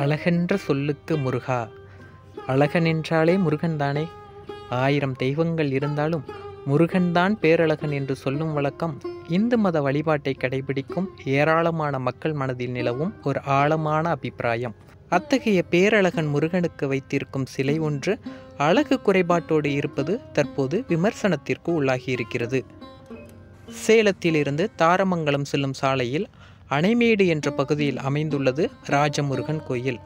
அழகென்ற சொல்லுக்கு முருகா. அழகன் என்றாலே முருகன் தானே. 1000 தெய்வங்கள் இருந்தாலும் முருகன்தான் பேரழகன் என்று சொல்லும் வழக்கம் இந்து மத வழிபாட்டை கடைபிடிக்கும் ஏராளமான மக்கள் மனதில் நிலவும் ஒரு ஆழமான அபிப்பிராயம். அத்தகைய பேரழகன் முருகனுக்கு வைத்திருக்கும் சிலை ஒன்று அழகு குறைபாட்டோடு இருப்பது தற்போது விமர்சனத்திற்கு உள்ளாகியிருக்கிறது. சேலத்திலிருந்து தாரமங்கலம் செல்லும் சாலையில் அணைமேடு என்ற பகுதியில் அமைந்துள்ளது ராஜமுருகன் கோயில்.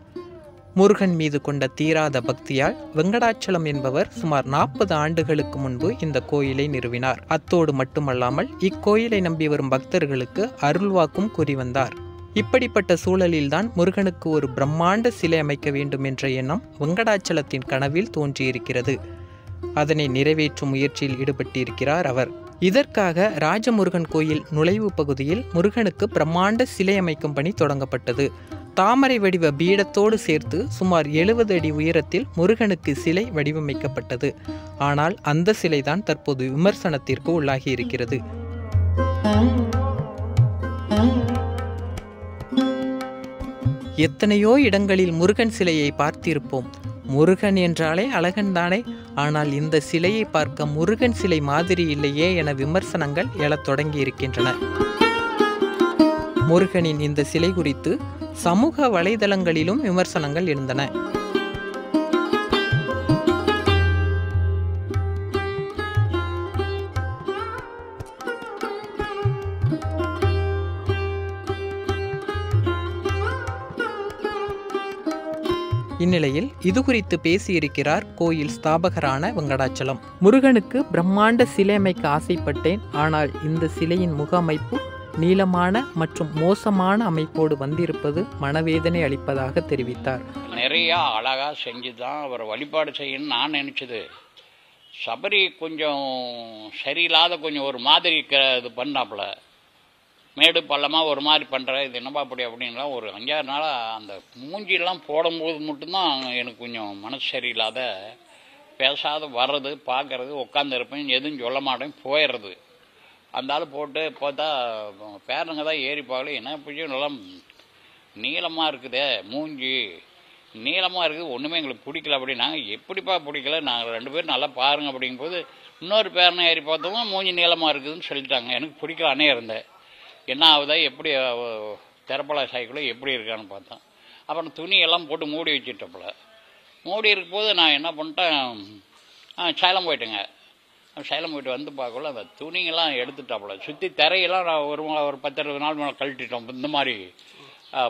முருகன் மீது கொண்ட தீராத பக்தியால் வெங்கடாச்சலம் என்பவர் சுமார் 40 ஆண்டுகளுக்கு முன்பு இந்த கோயிலை நிறுவினார். அத்தோடு மட்டுமல்லாமல் இக்கோயிலை நம்பி வரும் பக்தர்களுக்கு அருள்வாக்கும் கூறி வந்தார். இப்படிப்பட்ட சூழலில்தான் முருகனுக்கு ஒரு பிரம்மாண்ட சிலை அமைக்க வேண்டும் என்ற எண்ணம் வெங்கடாச்சலத்தின் கனவில் தோன்றியிருக்கிறது. அதனை நிறைவேற்றும் முயற்சியில் ஈடுபட்டிருக்கிறார் அவர். இதற்காக ராஜமுருகன் கோயில் நுழைவு பகுதியில் முருகனுக்கு பிரம்மாண்ட சிலை அமைக்கும் பணி தொடங்கப்பட்டது. தாமரை வடிவ பீடத்தோடு சேர்த்து சுமார் 70 அடி உயரத்தில் முருகனுக்கு சிலை வடிவமைக்கப்பட்டது. ஆனால் அந்த சிலைதான் தற்போது விமர்சனத்திற்கு உள்ளாகி இருக்கிறது. எத்தனையோ இடங்களில் முருகன் சிலையை பார்த்திருப்போம். முருகன் என்றாலே அழகன் தானே. ஆனால் இந்த சிலையை பார்க்க முருகன் சிலை மாதிரி இல்லையே என விமர்சனங்கள் எழத் தொடங்கி இருக்கின்றன. முருகனின் இந்த சிலை குறித்து சமூக வலைதளங்களிலும் விமர்சனங்கள் எழுந்தன. இந்நிலையில் இது குறித்து பேசியிருக்கிறார் கோயில் ஸ்தாபகரான வெங்கடாச்சலம். முருகனுக்கு பிரம்மாண்ட சிலை அமைக்க ஆசைப்பட்டேன். ஆனால் இந்த சிலையின் முக அமைப்பு நீளமான மற்றும் மோசமான அமைப்போடு வந்திருப்பது மனவேதனை அளிப்பதாக தெரிவித்தார். நிறையா அழகாக செஞ்சு தான் அவர் வழிபாடு செய்யணும்னு நான் நினச்சது. சபரி கொஞ்சம் சரியில்லாத கொஞ்சம் ஒரு மாதிரி இது பண்ணாப்புல, மேடு பள்ளமாக ஒரு மாதிரி பண்ணுற, இது என்னப்பா அப்படி அப்படின்லாம் ஒரு 5-6 நாளாக அந்த மூஞ்சியெல்லாம் போடும்போது மட்டும்தான் எனக்கு கொஞ்சம் மனசு சரியில்லாத, பேசாத வர்றது, பார்க்குறது, உட்காந்துருப்பேன், எதுவும் சொல்ல மாட்டேன், போயிடுறது. அந்த ஆள் போட்டு பார்த்தா பேரனுங்க தான் ஏறி பார்க்கல, என்ன பிடிச்சும் நல்லா நீளமாக இருக்குதே, மூஞ்சி நீளமாக இருக்குது, ஒன்றுமே எங்களுக்கு பிடிக்கல அப்படின்னாங்க. எப்படிப்பா பிடிக்கல, நாங்கள் 2 பேரும் நல்லா பாருங்கள் அப்படிங்கும்போது இன்னொரு பேரனை ஏறி பார்த்தோம்னா மூஞ்சி நீளமாக இருக்குதுன்னு சொல்லிட்டாங்க. எனக்கு பிடிக்கலானே இருந்தேன். என்ன ஆகுதா, எப்படி திறப்பலா சாய்க்குள்ள எப்படி இருக்கான்னு பார்த்தேன். அப்புறம் துணியெல்லாம் போட்டு மூடி வச்சுட்டப்பல, மூடி இருக்கும்போது நான் என்ன பண்ணிட்டேன், சேலம் போயிட்டேங்க. சேலம் போயிட்டு வந்து பார்க்கல அந்த துணியெல்லாம் எடுத்துட்டாப்புல, சுற்றி திரையெல்லாம் நான் ஒரு 10-20 நாள் மேலே கழட்டிட்டோம். இந்த மாதிரி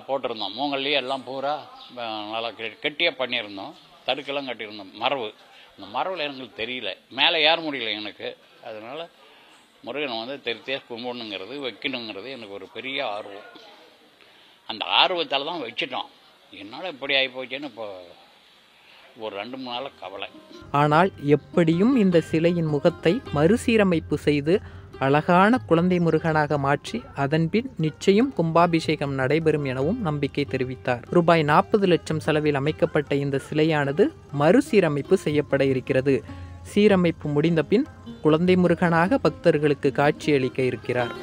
போட்டிருந்தோம். மூங்கல்லையே எல்லாம் பூரா நல்லா கெட்டியாக பண்ணியிருந்தோம். தடுக்கெல்லாம் கட்டியிருந்தோம். மரவு, அந்த மரவில் எனக்கு தெரியல, மேலே ஏற முடியல எனக்கு. அதனால் முருகனை வந்து தெரித்தே கும்பிடணுங்கிறது, வைக்கணுங்கிறது எனக்கு ஒரு பெரிய ஆர்வம். அந்த ஆர்வத்தால் தான் வச்சுட்டோம். என்னால் இப்படி ஆகிப்போச்சேன்னு இப்போ ஒரு 2-3 நாளாக கவலை. ஆனால் எப்படியும் இந்த சிலையின் முகத்தை மறுசீரமைப்பு செய்து அழகான குழந்தை முருகனாக மாற்றி அதன்பின் நிச்சயம் கும்பாபிஷேகம் நடைபெறும் எனவும் நம்பிக்கை தெரிவித்தார். ரூபாய் 40 லட்சம் செலவில் அமைக்கப்பட்ட இந்த சிலையானது மறுசீரமைப்பு செய்யப்பட இருக்கிறது. சீரமைப்பு முடிந்த பின் குழந்தை முருகனாக பக்தர்களுக்கு காட்சியளிக்க இருக்கிறார்.